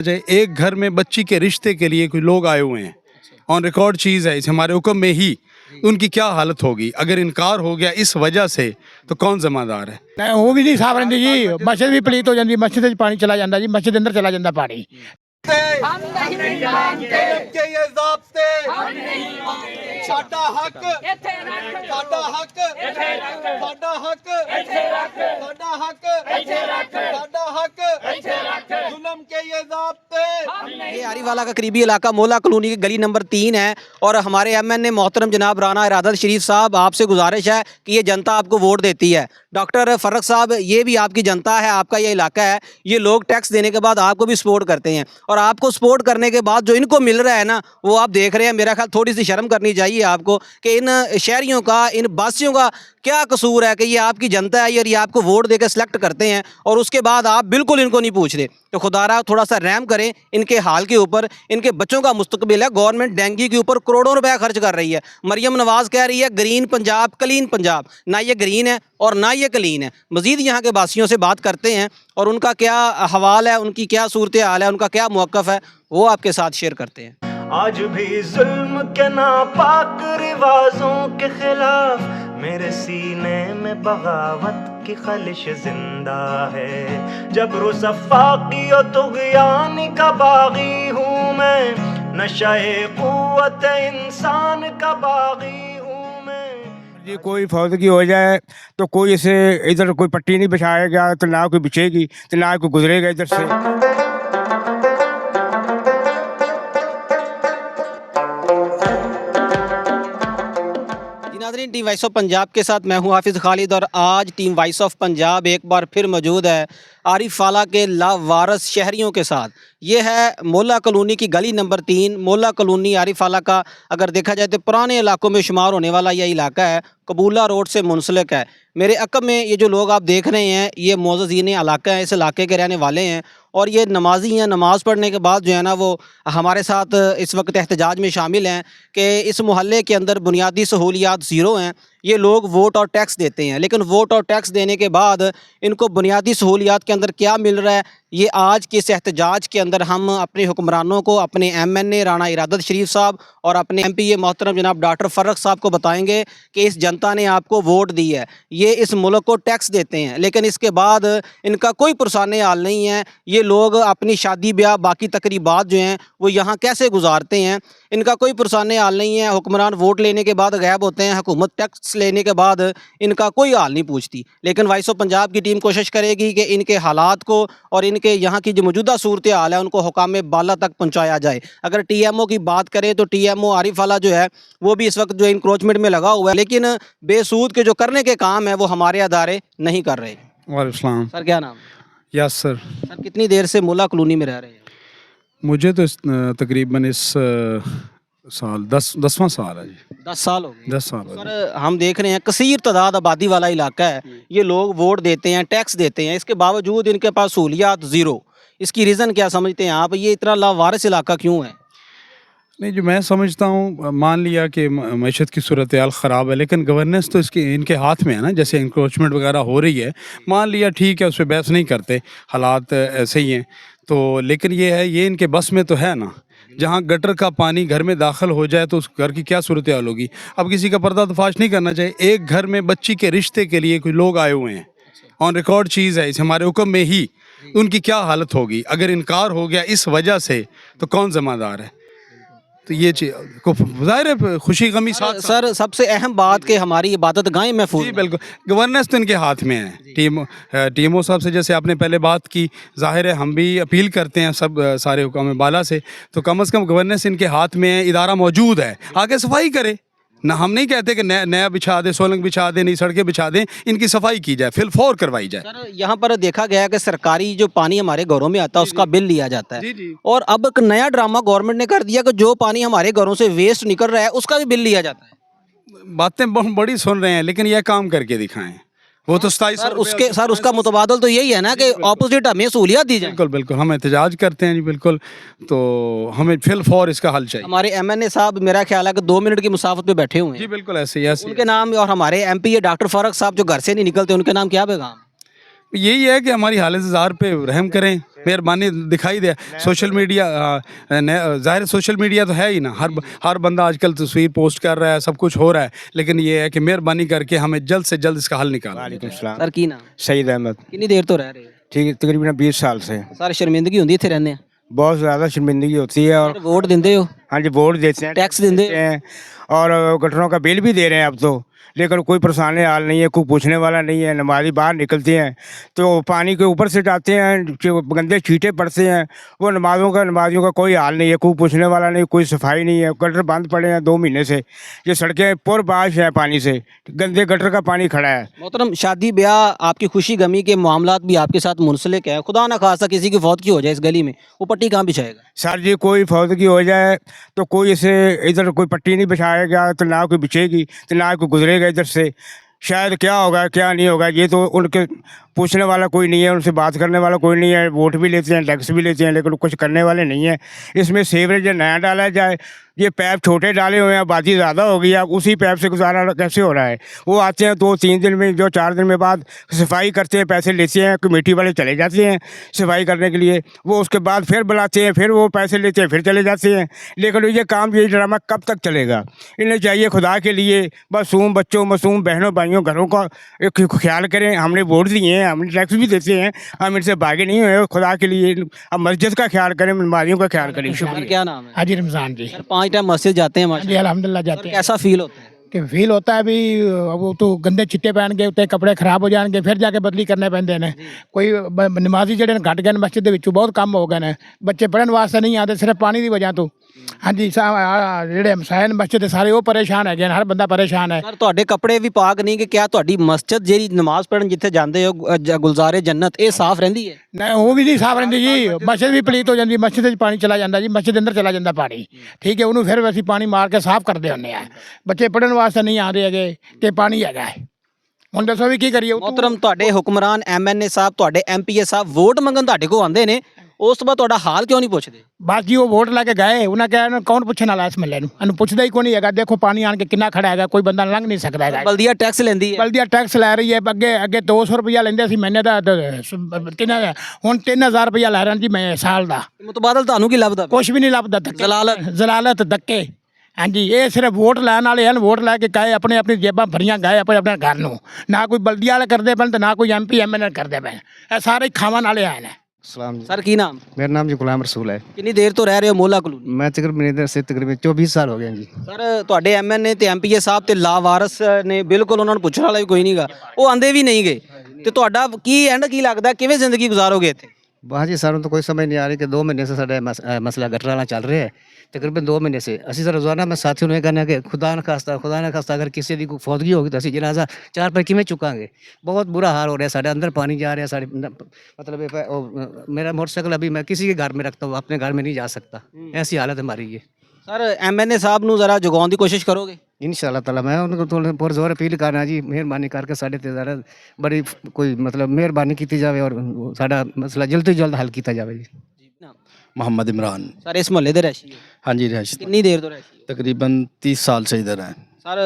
एक घर में बच्ची के रिश्ते के लिए कोई लोग आए हुए हैं, ऑन रिकॉर्ड चीज़ है, इस हमारे हुक्म में ही उनकी क्या हालत होगी। अगर इनकार हो गया इस वजह से तो कौन जिम्मेदार है? नहीं वो भी नहीं साफ रहती जी, मस्जिद भी पलीत हो जाती, मस्जिद में पानी चला जाता जी, मस्जिद अंदर चला जाता पानी। हम नहीं मानते के ये ज़ाब्ते हम नहीं मानते साडा हक इत्थे रख साडा हक इत्थे रख साडा हक इत्थे रख साडा हक इत्थे रख साडा हक इत्थे रख जुल्म के ये ज़ाब्ते। हम नहीं ये आरीवाला का करीबी इलाका मोला कॉलोनी की गली नंबर 3 है और हमारे MNA मोहतरम जनाब राना इरादत शरीफ साहब, आपसे गुजारिश है कि ये जनता आपको वोट देती है। डॉक्टर फर्रख साहब, ये भी आपकी जनता है, आपका ये इलाका है, ये लोग टैक्स देने के बाद आपको भी सपोर्ट करते हैं और आपको सपोर्ट करने के बाद जो इनको मिल रहा है ना, वो आप देख रहे हैं। मेरा ख्याल थोड़ी सी शर्म करनी चाहिए आपको कि इन शहरियों का, इन बासियों का क्या कसूर है कि ये आपकी जनता है और ये आपको वोट देकर सिलेक्ट करते हैं और उसके बाद आप बिल्कुल इनको नहीं पूछते। तो खुदारा थोड़ा सा रहम करें इनके हाल के ऊपर, इनके बच्चों का मुस्तकबिल है। गवर्नमेंट डेंगू के ऊपर करोड़ों रुपए खर्च कर रही है। मरियम नवाज कह रही है ग्रीन पंजाब, क्लीन पंजाब, ना ये ग्रीन है और ना ये क्लीन है। मज़ीद यहाँ के बासियों से बात करते हैं और उनका क्या हवाल है, उनकी क्या सूरत हाल है, उनका क्या मौक़िफ़ है, वो आपके साथ शेयर करते हैं। आज भी जुल्म के नापाक रिवाजों के खिलाफ मेरे सीने में बगावत की खलिश जिंदा है। जबरो सफ़ाकी और तुग़यानी का बागी हूँ मैं, नशाए क़ुव्वत इंसान का बागी हूँ मैं। जी कोई फौतगी हो जाए तो कोई इसे इधर कोई पट्टी नहीं बिछाएगा, तो ना कोई बिछेगी, तो ना कोई गुजरेगा इधर से। नाज़रीन, टीम वॉइस ऑफ पंजाब के साथ मैं हूं हाफिज़ खालिद और आज टीम वॉइस ऑफ पंजाब एक बार फिर मौजूद है आरिफाला के लावारस शहरियों के साथ। ये है मोला कॉलोनी की गली नंबर 3। मोला कॉलोनी आरिफाला का अगर देखा जाए तो पुराने इलाकों में शुमार होने वाला यह इलाका है, कबूला रोड से मुंसलिक है। मेरे अक़ब में ये जो लोग आप देख रहे हैं ये मोअज़्ज़िन इलाका है, इस इलाके के रहने वाले हैं और ये नमाजी हैं। नमाज़ पढ़ने के बाद जो है ना वो हमारे साथ इस वक्त एहतजाज में शामिल हैं कि इस मोहल्ले के अंदर बुनियादी सहूलियात ज़ीरो हैं। ये लोग वोट और टैक्स देते हैं, लेकिन वोट और टैक्स देने के बाद इनको बुनियादी सहूलियात के अंदर क्या मिल रहा है, ये आज के इस एहतजाज के अंदर हम अपने हुक्मरानों को, अपने MNA राना इरादत शरीफ साहब और अपने MPA मोहतरम जनाब डॉक्टर फर्रख साहब को बताएंगे कि इस जनता ने आपको वोट दी है, ये इस मुल्क को टैक्स देते हैं, लेकिन इसके बाद इनका कोई पुरसाने हाल नहीं है। ये लोग अपनी शादी ब्याह बाकी तकरीबात जो हैं वो यहाँ कैसे गुजारते हैं, इनका कोई पुरसाने हाल नहीं है। हुक्मरान वोट लेने के बाद गायब होते हैं, हुकूमत टैक्स लेने के बाद इनका कोई हाल नहीं पूछती। लेकिन वॉइस ऑफ पंजाब की टीम कोशिश करेगी कि इनके हालात को और इनके यहाँ की जो मौजूदा सूरत हाल है उनको हुकाम बाला तक पहुँचाया जाए। अगर TMO की बात करें तो TMO आरिफाला जो है वो भी इस वक्त जो इंक्रोचमेंट में लगा हुआ है, लेकिन बेसूद के जो करने के काम है वो हमारे अदारे नहीं कर रहे। वालेकुम सर क्या नाम? Yes sir. सर कितनी देर से मोला कॉलोनी में रह रहे हैं? मुझे तो तकरीबन इस साल 10वां साल है जी। 10 साल हो गए। 10 साल हो गए। सर हम देख रहे हैं कसीर तादाद आबादी वाला इलाका है, ये लोग वोट देते हैं, टैक्स देते हैं, इसके बावजूद इनके पास सहूलियात ज़ीरो। इसकी रीज़न क्या समझते हैं आप? ये इतना लावारिस इलाका क्यों है? नहीं, जो मैं समझता हूँ, मान लिया कि मईशत की सूरत हाल ख़राब है, लेकिन गवर्नेंस तो इसके इनके हाथ में है ना। जैसे इंक्रोचमेंट वगैरह हो रही है, मान लिया ठीक है, उस पर बहस नहीं करते, हालात ऐसे ही हैं तो, लेकिन ये है, ये इनके बस में तो है ना। जहाँ गटर का पानी घर में दाखिल हो जाए तो उस घर की क्या सूरत हाल होगी। अब किसी का पर्दा तो फाश नहीं करना चाहिए। एक घर में बच्ची के रिश्ते के लिए कोई लोग आए हुए हैं, ऑन रिकॉर्ड चीज़ है, इस हमारे हुक्म में ही उनकी क्या हालत होगी। अगर इनकार हो गया इस वजह से तो कौन जिम्मेदार है? तो ये चीज़ को ज़ाहिर है खुशी गमी साथ। सर सबसे अहम बात कि हमारी इबादत गाहें महफूज। जी बिल्कुल, गवर्नेंस तो इनके हाथ में है। TMO साहब से जैसे आपने पहले बात की, ज़ाहिर है हम भी अपील करते हैं सब सारे हुकाम बाला से, तो कम से कम गवर्नेंस इनके हाथ में है, इदारा मौजूद है, आगे सफाई करे ना। हम नहीं कहते कि नया बिछा दें, सोलंग बिछा दें, नई सड़कें बिछा दें, इनकी सफाई की जाए, फिल फौर करवाई जाए। सर यहाँ पर देखा गया कि सरकारी जो पानी हमारे घरों में आता है उसका बिल लिया जाता है, जी। और अब एक नया ड्रामा गवर्नमेंट ने कर दिया कि जो पानी हमारे घरों से वेस्ट निकल रहा है उसका भी बिल लिया जाता है। बातें बहुत बड़ी सुन रहे हैं, लेकिन यह काम करके दिखाएं। वो तो 2700 सर उसका मुतबादल तो यही है ना कि ऑपोजिट हमें सहूलियत दी जाए। बिल्कुल बिल्कुल, हम एहतजाज करते हैं जी बिल्कुल, तो हमें फिल फौर इसका हल चाहिए। हमारे MNA साहब मेरा ख्याल है कि 2 मिनट की मुसाफत पे बैठे हुए जी हैं। बिल्कुल ऐसे ही उनके नाम, और हमारे MPA डॉक्टर फर्रख साहब जो घर से नहीं निकलते, उनके नाम क्या पैगाम? यही है कि हमारी हालत ज़ार पे रहम करें, मेहरबानी दिखाई दे। सोशल मीडिया ज़ाहिर सोशल मीडिया तो है ही ना, हर बंदा आजकल तस्वीर पोस्ट कर रहा है, सब कुछ हो रहा है, लेकिन ये है कि मेहरबानी करके हमें जल्द से जल्द इसका हल निकालें। वालेकुम सलाम। सर की नाम, सईद अहमद। कितनी देर तो रह रहे हो? ठीक है, तकरीबन 20 साल से। सर शर्मिंदगी होंदी इत्थे रहने? बहुत ज़्यादा शर्मिंदगी होती है। और वोट देंदे हो, हाँ जी, वोट देते हैं, टैक्स देंदे हो? हैं, और गटरों का बिल भी दे रहे हैं अब तो, लेकिन कोई परेशानी हाल नहीं है, कोई पूछने वाला नहीं है। नमाज़ी बाहर निकलते हैं तो पानी के ऊपर से जाते हैं, जो गंदे छींटे पड़ते हैं, वो नमाजियों का कोई हाल नहीं है, कोई पूछने वाला नहीं, कोई सफाई नहीं है। गटर बंद पड़े हैं 2 महीने से, ये सड़कें पुरबाश हैं पानी से, गंदे गटर का पानी खड़ा है। मोहतरम, शादी ब्याह, आपकी खुशी गमी के मामलात भी आपके साथ मुंसलिक है। खुदा ना खासा किसी की फौत की हो जाए इस गली में, वो पट्टी कहाँ बिछाएगा? सर जी, कोई फौतगी हो जाए तो कोई इसे इधर कोई पट्टी नहीं बिछाएगा, तो ना कोई बिछेगी, तो ना कोई गुजरेगा इधर से। शायद क्या होगा क्या नहीं होगा, ये तो उनके पूछने वाला कोई नहीं है, उनसे बात करने वाला कोई नहीं है। वोट भी लेते हैं, टैक्स भी लेते हैं, लेकिन कुछ करने वाले नहीं हैं। इसमें सीवरेज नया डाला जाए, ये पैप छोटे डाले हुए हैं, आबादी ज़्यादा हो गई है, अब उसी पैप से गुजारा कैसे हो रहा है? वो आते हैं 2-3 दिन में, जो 4 दिन में बाद सफाई करते हैं, पैसे लेते हैं, कमेटी वाले चले जाते हैं सफाई करने के लिए, वो उसके बाद फिर बुलाते हैं, फिर वो पैसे लेते हैं, फिर चले जाते हैं। लेकिन ये काम, ये ड्रामा कब तक चलेगा? इन्हें चाहिए खुदा के लिए मासूम बच्चों, मासूम बहनों भाइयों, घरों का एक ख्याल करें। हमने वोट दिए हैं, हमने टैक्स भी देते हैं, हम इनसे भागे नहीं हुए। खुदा के लिए अब मस्जिद का ख्याल करें, बीमारियों का ख्याल करें। सर शुक्रिया। क्या नाम है? हाजी रमज़ान जी। सर 5 टाइम मस्जिद जाते हैं जी माशाल्लाह, अल्हम्दुलिल्लाह जाते हैं। कैसा फील होता है? कि फील होता है भी, वो तो गंदे चिट्टे पहन के उत्ते कपड़े खराब हो जाएंगे, फिर जाके बदली करने पैंदे ने। कोई नमाजी जेडे घट गए मस्जिद दे विचों, बहुत कम हो गए ने, बच्चे पढ़न वास्ते नहीं आते, सिर्फ पानी की वजह तो। हाँ जी, जेडे हमसाए ने मस्जिद दे सारे वो परेशान है, हर बंदा परेशान है। सर ਤੁਹਾਡੇ ਕੱਪੜੇ ਵੀ ਪਾਕ ਨਹੀਂ, ਕਿ ਕਿਆ ਤੁਹਾਡੀ ਮਸਜਿਦ ਜਿਹੜੀ ਨਮਾਜ਼ ਪੜਨ ਜਿੱਥੇ ਜਾਂਦੇ ਹੋ, ਗੁਲਜ਼ਾਰੇ ਜन्नत, ਇਹ ਸਾਫ਼ ਰਹਿੰਦੀ ਹੈ? नहीं वो भी नहीं साफ रहिंदी जी, मस्जिद भी पलीत हो जाती, मस्जिद च पानी चला जाता जी, मस्जिद अंदर चला जाता पानी। ठीक है, उन्होंने फिर वैसे पानी मार के साफ करते होंगे हैं। बच्चे पढ़न वास्ते नहीं आ रहे है कि पानी हैगा है, ਹੁਣ ਦੱਸੋ ਵੀ ਕੀ ਕਰੀਏ? मोहतरम, ਤੁਹਾਡੇ ਹੁਕਮਰਾਨ MNA ਸਾਹਿਬ, ਤੁਹਾਡੇ MPA ਸਾਹਿਬ ਵੋਟ ਮੰਗਣ ਤੁਹਾਡੇ ਕੋਲ ਆਉਂਦੇ ਨੇ, ਉਸ ਤੋਂ ਬਾਅਦ ਤੁਹਾਡਾ ਹਾਲ ਕਿਉਂ ਨਹੀਂ ਪੁੱਛਦੇ? बस जी वो वोट लैके गए, उन्हें कहा कौन पूछने वाला इस महल्ले ਨੂੰ ਪੁੱਛਦਾ ਹੀ ਕੋਈ ਨਹੀਂ ਹੈਗਾ। ਦੇਖੋ ਪਾਣੀ ਆਣ ਕੇ ਕਿੰਨਾ ਖੜਾ ਹੈਗਾ, ਕੋਈ ਬੰਦਾ ਲੰਘ ਨਹੀਂ ਸਕਦਾ ਹੈਗਾ। ਬਲਦੀਆ ਟੈਕਸ ਲੈਂਦੀ ਹੈ? ਬਲਦੀਆ ਟੈਕਸ ਲੈ ਰਹੀ ਹੈ, ਅੱਗੇ 200 ਰੁਪਇਆ ਲੈਂਦੇ ਸੀ ਮਹੀਨੇ ਦਾ, ਹੁਣ 3000 ਰੁਪਇਆ ਲੈ ਰਹੇ ਜੀ ਮੈਂ ਸਾਲ ਦਾ। ਮੁਤਬਾਦਲ ਤੁਹਾਨੂੰ ਕੀ ਲੱਭਦਾ? ਕੁਛ ਵੀ ਨਹੀਂ ਲੱਭਦਾ, ਜ਼ਲਾਲਤ ਧੱਕੇ। ਹਾਂਜੀ, ਇਹ ਸਿਰਫ ਵੋਟ ਲੈਣ ਵਾਲੇ ਹਨ, ਵੋਟ ਲੈ ਕੇ ਗਏ, ਆਪਣੀ ਜੇਬਾਂ ਭਰੀਆਂ ਗਏ ਆਪਣੇ ਘਰ ਨੂੰ। ਨਾ ਕੋਈ ਬਲਦੀਆ ਵਾਲੇ ਕਰਦੇ ਪਏ ਤੇ ਨਾ ਕੋਈ MP MNA ਕਰਦੇ ਪਏ, ਇਹ ਸਾਰੇ ਖਾਵਣ ਵਾਲੇ ਆਏ ਨੇ। सलाम जी। ਸਰ ਕੀ ਨਾਮ? मेरा नाम जी गुलाम रसूल है। ਕਿੰਨੀ ਦੇਰ ਤੋਂ ਰਹਿ ਰਹੇ ਹੋ ਮੋਹਲਾ ਕਲੋਨੀ? मैं तकरीबन इधर से तकरीबन 24 साल हो गए हैं जी। ਸਰ ਤੁਹਾਡੇ MNA ਤੇ MPA ਸਾਹਿਬ ਤੇ ਲਾਵਾਰਸ ਨੇ, ਬਿਲਕੁਲ ਉਹਨਾਂ ਨੂੰ ਪੁੱਛਣ ਵਾਲਾ ਵੀ ਕੋਈ ਨਹੀਂਗਾ, ਉਹ ਆਂਦੇ ਵੀ ਨਹੀਂ ਗਏ, ਤੇ ਤੁਹਾਡਾ ਕੀ ਐਂਡ ਕੀ ਲੱਗਦਾ, ਕਿਵੇਂ ਜ਼ਿੰਦਗੀ ਗੁਜ਼ਾਰੋਗੇ ਇੱਥੇ? वहाँ जी सारों तो कोई समझ नहीं आ रही कि 2 महीने से साढ़े मसला गटर वाला चल रहा है, तकरीबन 2 महीने से। असी सर रोजाना मैं साथियों ने कहना कि खुदा न खास्ता अगर किसी की कोई फौतगी होगी तो असी जनाजा 4 पर किमें चुकांगे। बहुत बुरा हाल हो रहा है, साढ़े अंदर पानी जा रहा है, साढ़े मतलब मेरा मोटरसाइकिल अभी मैं किसी के घर में रखता हूँ, अपने घर में नहीं जा सकता, ऐसी हालत हमारी है। ਸਰ MNA ਸਾਹਿਬ ਨੂੰ ਜ਼ਰਾ ਜਗਾਉਣ ਦੀ ਕੋਸ਼ਿਸ਼ ਕਰੋਗੇ? इंशाअल्लाह ताला मैं उनको थोड़ा पुरजोर अपील करना जी, मेहरबानी करके साढ़े ते ज़रा बड़ी कोई मतलब मेहरबानी की जाए और साड़ा मसला जल्द तो जल्द हल किया जाए जी। मोहम्मद इमरान। ਸਰ ਇਸ ਮਹੱਲੇ ਦੇ ਰਹਿਸ਼ੀ ਹੋ? हाँ जी, रिहायश ਕਿੰਨੀ ਦੇਰ ਤੋਂ ਰਹਿਸ਼ੀ ਹੋ? तकरीबन 30 साल से इधर है। ਸਰ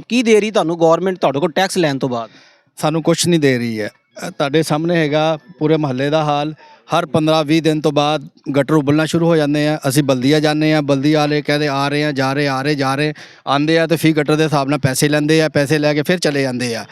ਕੀ ਦੇ ਰਹੀ ਤੁਹਾਨੂੰ ਗਵਰਨਮੈਂਟ ਤੁਹਾਡੇ ਕੋਲ ਟੈਕਸ ਲੈਣ ਤੋਂ ਬਾਅਦ? ਸਾਨੂੰ ਕੁਛ ਨਹੀਂ ਦੇ ਰਹੀ ਹੈ। ਤੁਹਾਡੇ ਸਾਹਮਣੇ ਹੈਗਾ ਪੂਰੇ ਮਹੱਲੇ ਦਾ ਹਾਲ। ਹਰ 15-20 ਦਿਨ ਤੋਂ ਬਾਅਦ ਗਟਰ ਉਬਲਣਾ ਸ਼ੁਰੂ ਹੋ ਜਾਂਦੇ ਆ। ਅਸੀਂ ਬਲਦੀਆ ਜਾਂਦੇ ਆ, ਬਲਦੀ ਵਾਲੇ ਕਹਿੰਦੇ ਆ ਰਹੇ ਆ, ਜਾ ਰਹੇ ਆਂਦੇ ਆ, ਤੇ ਫੀ ਗਟਰ ਦੇ ਹਿਸਾਬ ਨਾਲ ਪੈਸੇ ਲੈਂਦੇ ਆ, ਪੈਸੇ ਲੈ ਕੇ ਫਿਰ ਚਲੇ ਜਾਂਦੇ ਆ।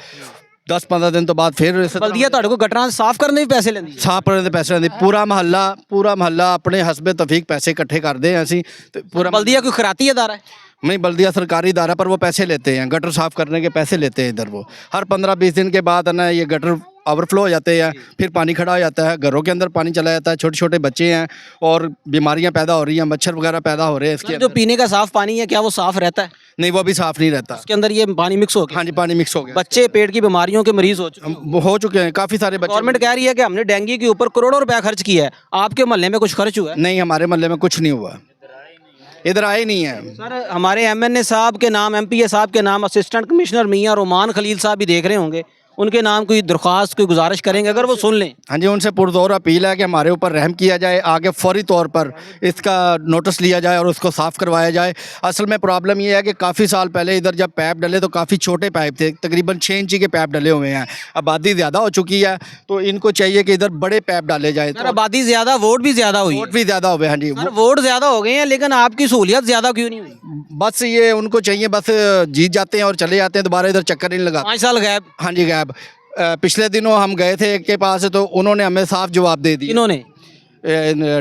10-15 ਦਿਨ ਤੋਂ ਬਾਅਦ ਫਿਰ ਬਲਦੀਆ ਤੁਹਾਡੇ ਕੋਲ ਗਟਰਾਂ ਸਾਫ਼ ਕਰਨ ਦੇ ਵੀ ਪੈਸੇ ਲੈਂਦੀ ਹੈ? ਸਾਫ਼ ਕਰਨ ਦੇ ਪੈਸੇ ਲੈਂਦੇ। ਪੂਰਾ ਮਹੱਲਾ ਆਪਣੇ ਹਸਬੇ ਤਫੀਕ ਪੈਸੇ ਇਕੱਠੇ ਕਰਦੇ ਆ ਅਸੀਂ, ਤੇ पूरा बल्दिया कोई खराती अदारा है? नहीं, बल्दिया सरकारी इदारा, पर वो पैसे लेते हैं, गटर साफ़ करने के पैसे लेते हैं इधर। वो हर 15-20 दिन के बाद है ना, ये गटर ओवरफ्लो हो जाते हैं, फिर पानी खड़ा हो जाता है, घरों के अंदर पानी चला जाता है, छोटे छोटे बच्चे हैं और बीमारियां पैदा हो रही हैं, मच्छर वगैरह पैदा हो रहे हैं इसके जो पीने का साफ पानी है क्या वो साफ रहता है? नहीं, वो भी साफ़ नहीं रहता। उसके अंदर ये पानी मिक्स हो गया? हाँ जी, पानी मिक्स हो गया। बच्चे पेट की बीमारियों के मरीज हो चुके हैं। वो हो चुके हैं काफ़ी सारे बच्चे। गवर्नमेंट कह रही है कि हमने डेंगू के ऊपर करोड़ों रुपया खर्च किया है, आपके मोहल्ले में कुछ खर्च हुआ है? नहीं, हमारे मोहल्ले में कुछ नहीं हुआ, इधर आए नहीं है। सर हमारे MNA साहब के नाम, MPA साहब के नाम, असिस्टेंट कमिश्नर मियाँ रोमान खलील साहब भी देख रहे होंगे, उनके नाम कोई दरख्वास्त कोई गुजारिश करेंगे अगर वो सुन लें? हाँ जी, उनसे पुरजोर अपील है कि हमारे ऊपर रहम किया जाए, आगे फौरी तौर पर इसका नोटिस लिया जाए और उसको साफ़ करवाया जाए। असल में प्रॉब्लम ये है कि काफ़ी साल पहले इधर जब पैप डले तो काफ़ी छोटे पाइप थे, तकरीबन 6 इंची के पैप डले हुए हैं। आबादी ज़्यादा हो चुकी है तो इनको चाहिए कि इधर बड़े पैप डाले जाए। सर आबादी ज़्यादा, वोट भी ज़्यादा हुई है। वोट भी ज़्यादा हो गए। हाँ जी, सर वोट ज़्यादा हो गए हैं लेकिन आपकी सहूलियत ज़्यादा क्यों नहीं हुई? बस ये उनको चाहिए, बस जीत जाते हैं और चले जाते हैं, दोबारा इधर चक्कर नहीं लगा। 5 साल गैप। हाँ जी, गैब। पिछले दिनों हम गए थे एक के पास तो उन्होंने हमें साफ जवाब दे दिया। इन्होंने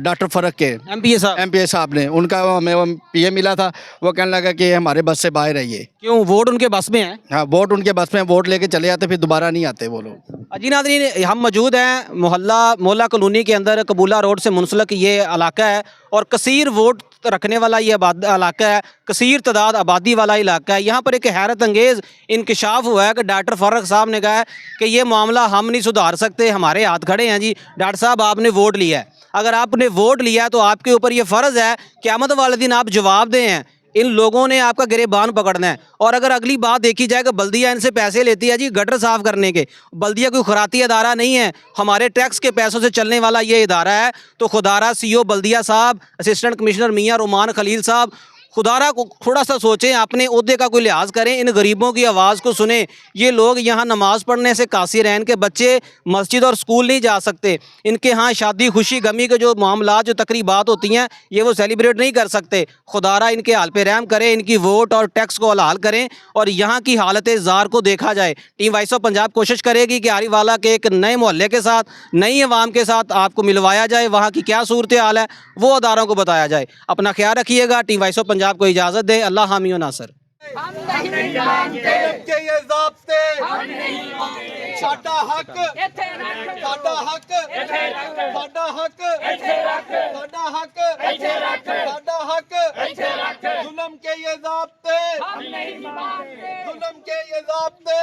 डॉक्टर फ़रक के MPA साहब ने, उनका हमें PM मिला था, वो कहने लगा कि हमारे बस से बाहर रहिए। क्यों, वोट उनके बस में है? हाँ, वोट उनके बस में, वोट लेके चले जाते फिर दोबारा नहीं आते वो लोग। जी नाज़रीन, हम मौजूद हैं मोहल्ला कॉलोनी के अंदर, कबूला रोड से मुंसलिक ये इलाका है और कसीर वोट रखने वाला ये इलाका है, कसीर तादाद आबादी वाला इलाका है। यहाँ पर एक हैरत अंगेज़ इंकशाफ हुआ है कि डॉक्टर फ़रक साहब ने कहा है कि ये मामला हम नहीं सुधार सकते, हमारे हाथ खड़े हैं जी। डॉक्टर साहब आपने वोट लिया है, अगर आपने वोट लिया है तो आपके ऊपर ये फ़र्ज़ है क़यामत वाले दिन आप जवाब दें हैं। इन लोगों ने आपका गिरेबान पकड़ना है। और अगर अगली बात देखी जाए कि बल्दिया इनसे पैसे लेती है जी गटर साफ़ करने के, बल्दिया कोई खुराती अदारा नहीं है, हमारे टैक्स के पैसों से चलने वाला ये इदारा है। तो खुदारा CO बल्दिया साहब, असिस्टेंट कमिश्नर मियाँ रोमान खलील साहब, खुदारा को थोड़ा सा सोचें, अपने ओहदे का कोई लिहाज करें, इन गरीबों की आवाज़ को सुने। ये लोग यहाँ नमाज़ पढ़ने से कासिर हैं, इनके बच्चे मस्जिद और स्कूल नहीं जा सकते, इनके यहाँ शादी खुशी गमी के जो मामला जो तकरीबात होती हैं ये वो सेलिब्रेट नहीं कर सकते। खुदारा इनके हाल पे रहम करें, इनकी वोट और टैक्स को हलाल करें और यहाँ की हालत ज़ार को देखा जाए। टीम वॉइस ऑफ पंजाब कोशिश करेगी कि आरीवाला के एक नए मोहल्ले के साथ, नई अवाम के साथ आपको मिलवाया जाए, वहाँ की क्या सूरत हाल है वो अदारों को बताया जाए। अपना ख्याल रखिएगा। टीम वॉइस ऑफ पंजाब को इजाज़त दे। अल्लाह हामी व नासर। के ये ज़ाब्ते साडा हक, साडा हक, साडा हक, साडा हक, साडा हक, जुल्म के ये ज़ाब्ते, जुल्म के ये ज़ाब्ते